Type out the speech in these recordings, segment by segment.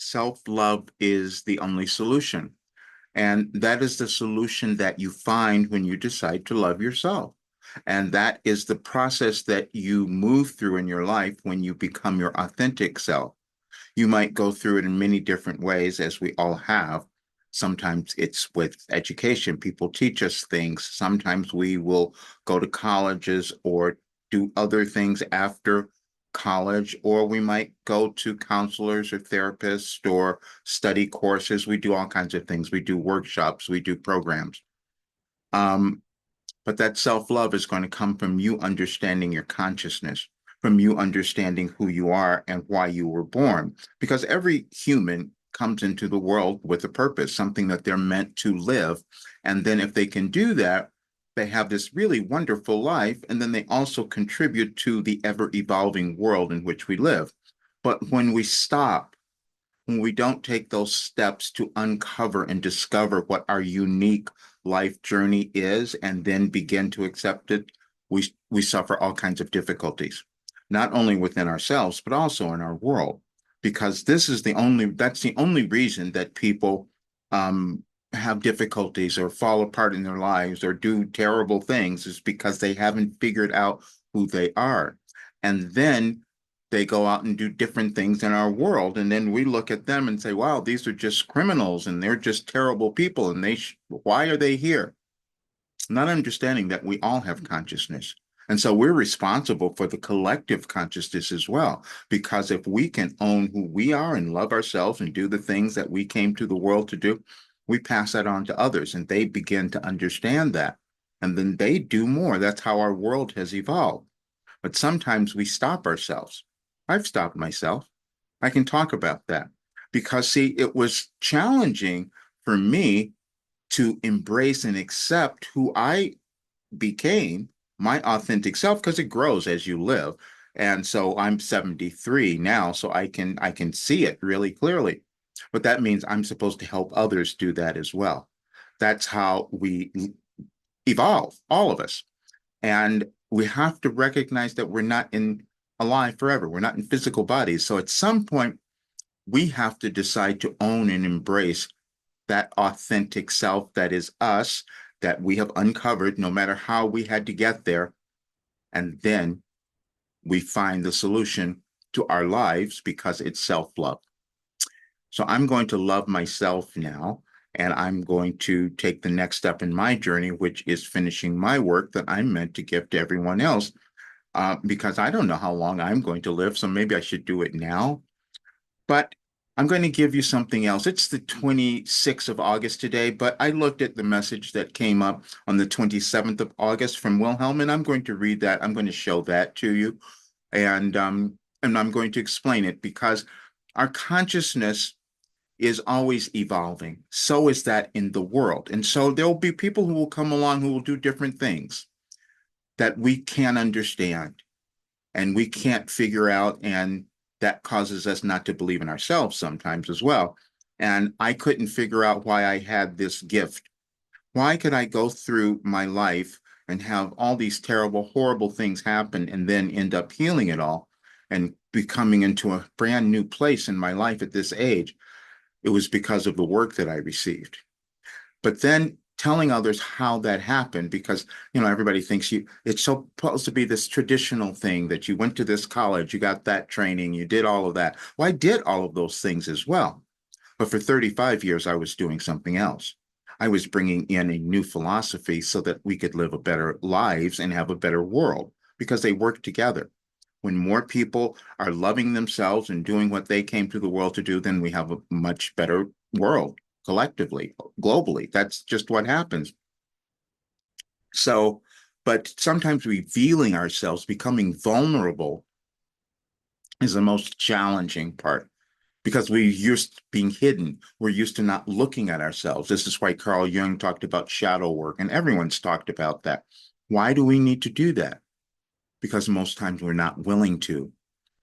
Self-love is the only solution. And that is the solution that you find when you decide to love yourself. And that is the process that you move through in your life when you become your authentic self. You might go through it in many different ways, as we all have. Sometimes it's with education. People teach us things. Sometimes we will go to colleges or do other things after college, or we might go to counselors or therapists or study courses. We do all kinds of things. We do workshops, we do programs. Um, but that self-love is going to come from you understanding your consciousness, from you understanding who you are and why you were born. Because every human comes into the world with a purpose, something that they're meant to live. And then if they can do that, they have this really wonderful life. And then they also contribute to the ever-evolving world in which we live. But when we stop, when we don't take those steps to uncover and discover what our unique life journey is and then begin to accept it, we suffer all kinds of difficulties, not only within ourselves, but also in our world. Because that's the only reason that people have difficulties or fall apart in their lives or do terrible things is because they haven't figured out who they are. And then they go out and do different things in our world. And then we look at them and say, wow, these are just criminals and they're just terrible people. And why are they here? Not understanding that we all have consciousness. And so we're responsible for the collective consciousness as well. Because if we can own who we are and love ourselves and do the things that we came to the world to do, we pass that on to others and they begin to understand that. And then they do more. That's how our world has evolved. But sometimes we stop ourselves. I've stopped myself. I can talk about that because, see, it was challenging for me to embrace and accept who I became, my authentic self, because it grows as you live. And so I'm 73 now, so I can see it really clearly. But that means I'm supposed to help others do that as well. That's how we evolve, all of us. And we have to recognize that we're not alive forever. We're not in physical bodies. So at some point, we have to decide to own and embrace that authentic self that is us, that we have uncovered, no matter how we had to get there. And then we find the solution to our lives because it's self-love. So I'm going to love myself now, and I'm going to take the next step in my journey, which is finishing my work that I'm meant to give to everyone else, because I don't know how long I'm going to live, so maybe I should do it now. But I'm going to give you something else. It's the 26th of August today, but I looked at the message that came up on the 27th of August from Wilhelm, and I'm going to read that. I'm going to show that to you, and I'm going to explain it because our consciousness is always evolving. So is that in the world. And so there will be people who will come along who will do different things that we can't understand and we can't figure out. And that causes us not to believe in ourselves sometimes as well. And I couldn't figure out why I had this gift. Why could I go through my life and have all these terrible, horrible things happen and then end up healing it all and becoming into a brand new place in my life at this age? It was because of the work that I received. But then telling others how that happened, because everybody thinks it's supposed to be this traditional thing that you went to this college, you got that training, you did all of that. Well, I did all of those things as well. But for 35 years, I was doing something else. I was bringing in a new philosophy so that we could live a better lives and have a better world because they work together. When more people are loving themselves and doing what they came to the world to do, then we have a much better world collectively, globally. That's just what happens. So, but sometimes revealing ourselves, becoming vulnerable is the most challenging part because we're used to being hidden. We're used to not looking at ourselves. This is why Carl Jung talked about shadow work, and everyone's talked about that. Why do we need to do that? Because most times we're not willing to,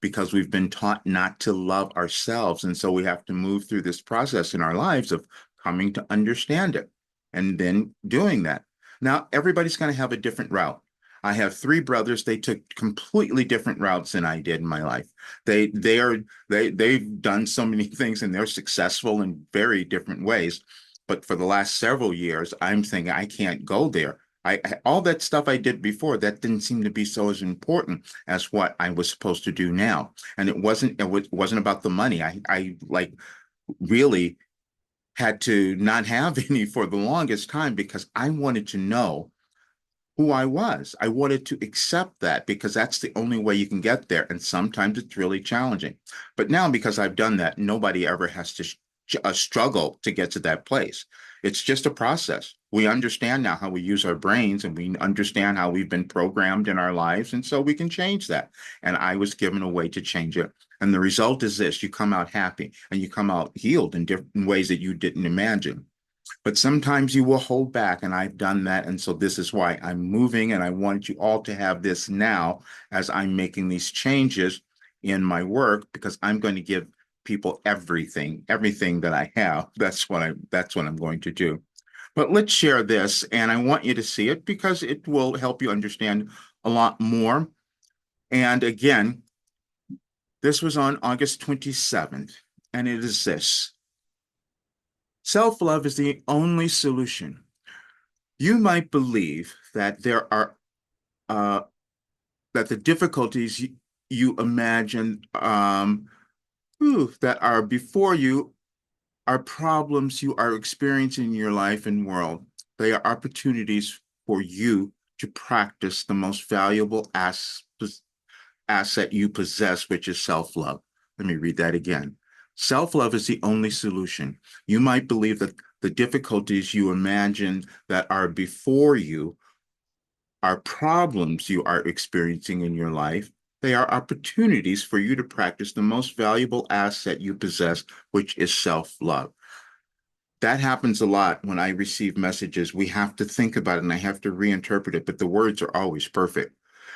because we've been taught not to love ourselves. And so we have to move through this process in our lives of coming to understand it and then doing that. Now, everybody's going to have a different route. I have three brothers. They took completely different routes than I did in my life. They've done so many things and they're successful in very different ways. But for the last several years, I'm thinking I can't go there. All that stuff I did before, that didn't seem to be so as important as what I was supposed to do now. And it wasn't about the money. I like really had to not have any for the longest time because I wanted to know who I was. I wanted to accept that because that's the only way you can get there. And sometimes it's really challenging. But now, because I've done that, nobody ever has to struggle to get to that place. It's just a process. We understand now how we use our brains and we understand how we've been programmed in our lives. And so we can change that. And I was given a way to change it. And the result is this: you come out happy and you come out healed in different ways that you didn't imagine. But sometimes you will hold back, and I've done that. And so this is why I'm moving, and I want you all to have this now as I'm making these changes in my work, because I'm going to give people everything that I have. That's what I'm going to do. But let's share this, and I want you to see it because it will help you understand a lot more. And again, this was on August 27th, and it is this: self-love is the only solution. You might believe that there are uh, that the difficulties you imagine that are before you are problems you are experiencing in your life and world. They are opportunities for you to practice the most valuable asset you possess, which is self-love. Let me read that again. Self-love is the only solution. You might believe that the difficulties you imagine that are before you are problems you are experiencing in your life. They are opportunities for you to practice the most valuable asset you possess, which is self-love. That happens a lot when I receive messages. We have to think about it and I have to reinterpret it, but the words are always perfect.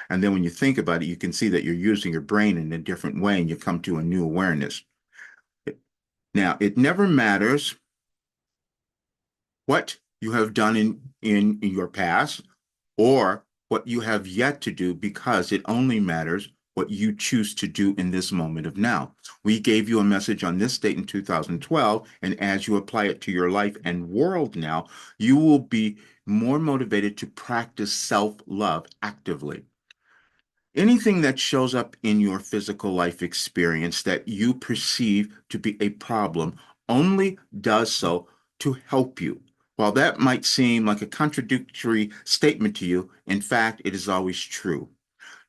And then when you think about it, you can see that you're using your brain in a different way and you come to a new awareness. Now, it never matters what you have done in your past or what you have yet to do, because it only matters what you choose to do in this moment of now. We gave you a message on this date in 2012, and as you apply it to your life and world now, you will be more motivated to practice self-love actively. Anything that shows up in your physical life experience that you perceive to be a problem only does so to help you. While that might seem like a contradictory statement to you, in fact, it is always true.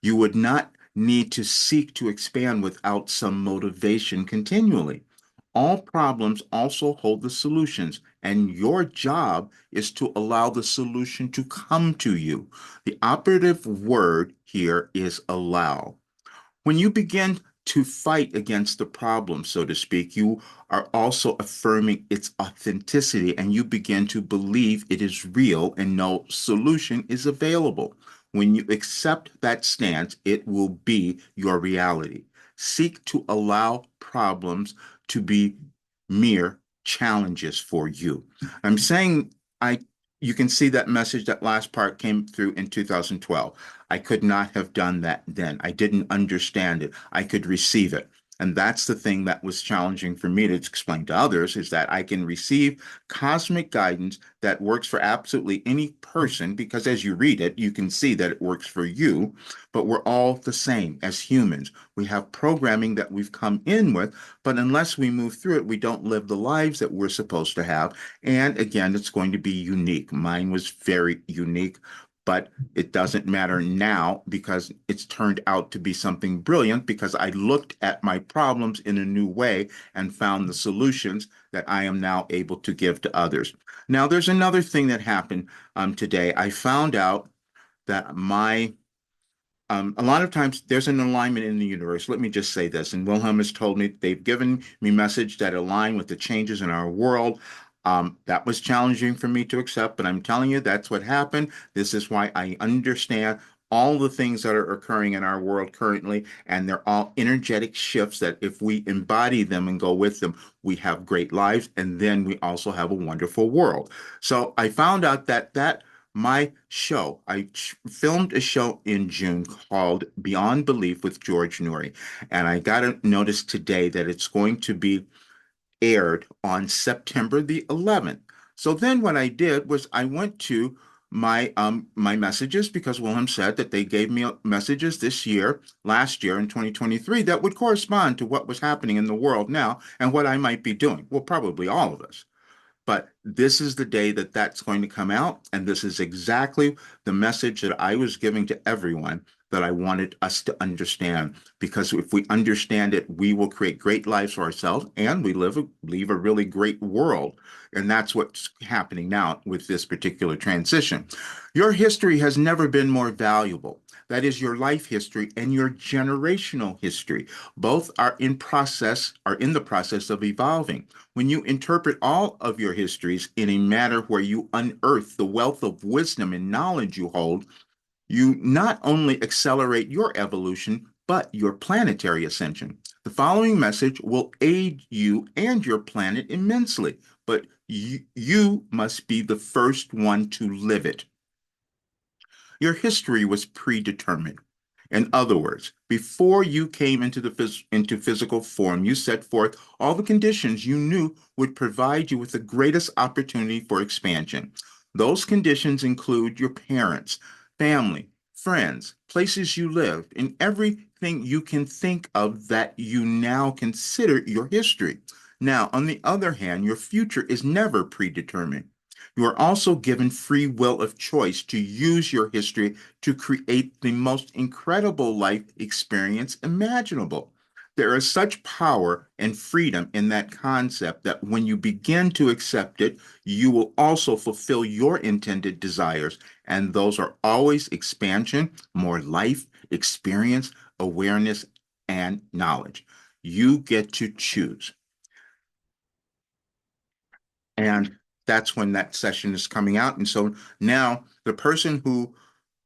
You would not need to seek to expand without some motivation continually. All problems also hold the solutions, and your job is to allow the solution to come to you. The operative word here is allow. When you begin to fight against the problem, so to speak, you are also affirming its authenticity and you begin to believe it is real and no solution is available. When you accept that stance, it will be your reality. Seek to allow problems to be mere challenges for you. I'm saying I you can see that message, that last part came through in 2012. I could not have done that then. I didn't understand it. I could receive it. And that's the thing that was challenging for me to explain to others, is that I can receive cosmic guidance that works for absolutely any person, because as you read it, you can see that it works for you, but we're all the same as humans. We have programming that we've come in with, but unless we move through it, we don't live the lives that we're supposed to have. And again, it's going to be unique. Mine was very unique, but it doesn't matter now because it's turned out to be something brilliant, because I looked at my problems in a new way and found the solutions that I am now able to give to others. Now, there's another thing that happened today. I found out that a lot of times there's an alignment in the universe. Let me just say this. And Wilhelm has told me they've given me message that align with the changes in our world. That was challenging for me to accept, but I'm telling you, that's what happened. This is why I understand all the things that are occurring in our world currently, and they're all energetic shifts that if we embody them and go with them, we have great lives, and then we also have a wonderful world. So I found out that my show. Filmed a show in June called Beyond Belief with George Noory, and I got a notice today that it's going to be aired on September the 11th. So then what I did was I went to my messages because Wilhelm said that they gave me messages this year, last year in 2023 that would correspond to what was happening in the world now and what I might be doing. Well, probably all of us. But this is the day that that's going to come out. And this is exactly the message that I was giving to everyone that I wanted us to understand. Because if we understand it, we will create great lives for ourselves and we leave a really great world. And that's what's happening now with this particular transition. Your history has never been more valuable. That is your life history and your generational history. Both are in the process of evolving. When you interpret all of your histories in a manner where you unearth the wealth of wisdom and knowledge you hold, you not only accelerate your evolution, but your planetary ascension. The following message will aid you and your planet immensely, but you must be the first one to live it. Your history was predetermined. In other words, before you came into physical form, you set forth all the conditions you knew would provide you with the greatest opportunity for expansion. Those conditions include your parents, family, friends, places you lived, and everything you can think of that you now consider your history. Now, on the other hand, your future is never predetermined. You are also given free will of choice to use your history to create the most incredible life experience imaginable. There is such power and freedom in that concept that when you begin to accept it, you will also fulfill your intended desires. And those are always expansion, more life, experience, awareness, and knowledge. You get to choose. And that's when that session is coming out. And so now the person who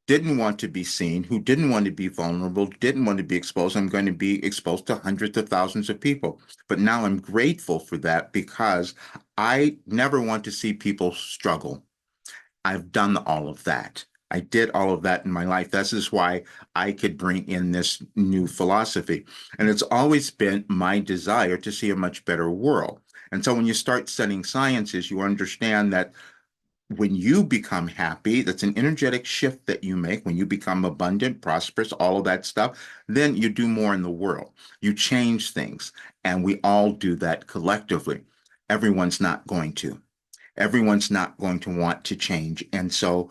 didn't want to be seen, who didn't want to be vulnerable, didn't want to be exposed, I'm going to be exposed to hundreds of thousands of people. But now I'm grateful for that because I never want to see people struggle. I've done all of that. I did all of that in my life. This is why I could bring in this new philosophy. And it's always been my desire to see a much better world. And so when you start studying sciences, you understand that when you become happy, that's an energetic shift that you make. When you become abundant, prosperous, all of that stuff, then you do more in the world. You change things. And we all do that collectively. Everyone's not going to. Everyone's not going to want to change. And so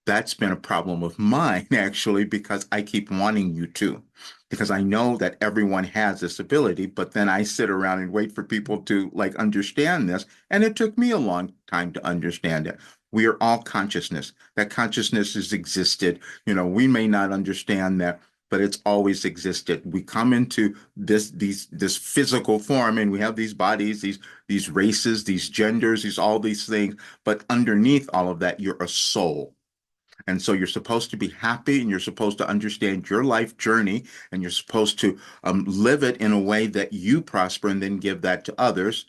that's been a problem of mine, actually, because I keep wanting you to, because I know that everyone has this ability, but then I sit around and wait for people to like understand this. And it took me a long time to understand it. We are all consciousness. That consciousness has existed. We may not understand that, but it's always existed. We come into this physical form and we have these bodies, these races, these genders, these all these things, but underneath all of that, you're a soul. And so you're supposed to be happy and you're supposed to understand your life journey and you're supposed to live it in a way that you prosper and then give that to others.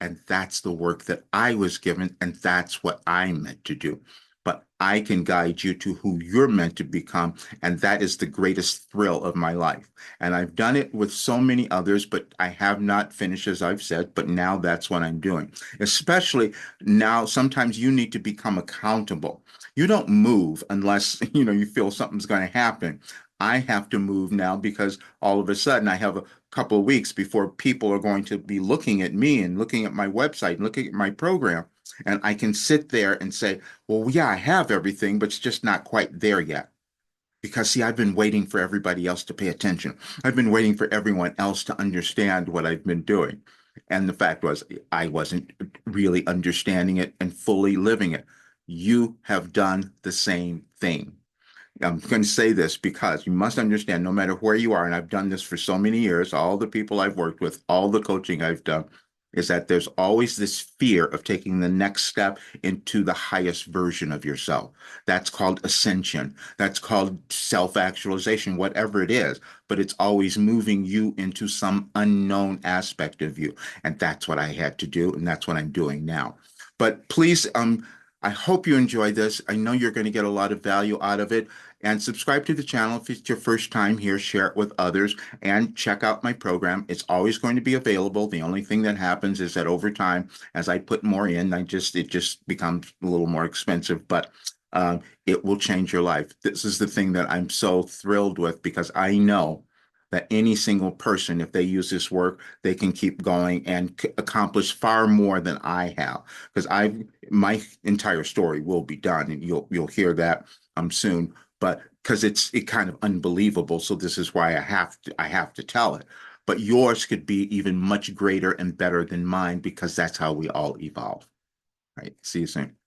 And that's the work that I was given, and that's what I'm meant to do. But I can guide you to who you're meant to become. And that is the greatest thrill of my life. And I've done it with so many others, but I have not finished, as I've said. But now that's what I'm doing. Especially now, sometimes you need to become accountable. You don't move unless, you feel something's going to happen. I have to move now because all of a sudden I have a couple of weeks before people are going to be looking at me and looking at my website and looking at my program. And I can sit there and say, well, yeah, I have everything, but it's just not quite there yet. Because, see, I've been waiting for everybody else to pay attention. I've been waiting for everyone else to understand what I've been doing. And the fact was, I wasn't really understanding it and fully living it. You have done the same thing. I'm going to say this because you must understand no matter where you are, and I've done this for so many years, all the people I've worked with, all the coaching I've done, is that there's always this fear of taking the next step into the highest version of yourself. That's called ascension. That's called self-actualization, whatever it is, but it's always moving you into some unknown aspect of you. And that's what I had to do, and that's what I'm doing now. But please, I hope you enjoy this. I know you're going to get a lot of value out of it. And subscribe to the channel if it's your first time here. Share it with others and check out my program. It's always going to be available. The only thing that happens is that over time, as I put more in, it just becomes a little more expensive. But it will change your life. This is the thing that I'm so thrilled with because I know that any single person, if they use this work, they can keep going and accomplish far more than I have. Because my entire story will be done, and you'll hear that soon. But because it kind of unbelievable, so this is why I have to tell it. But yours could be even much greater and better than mine because that's how we all evolve. Right. See you soon.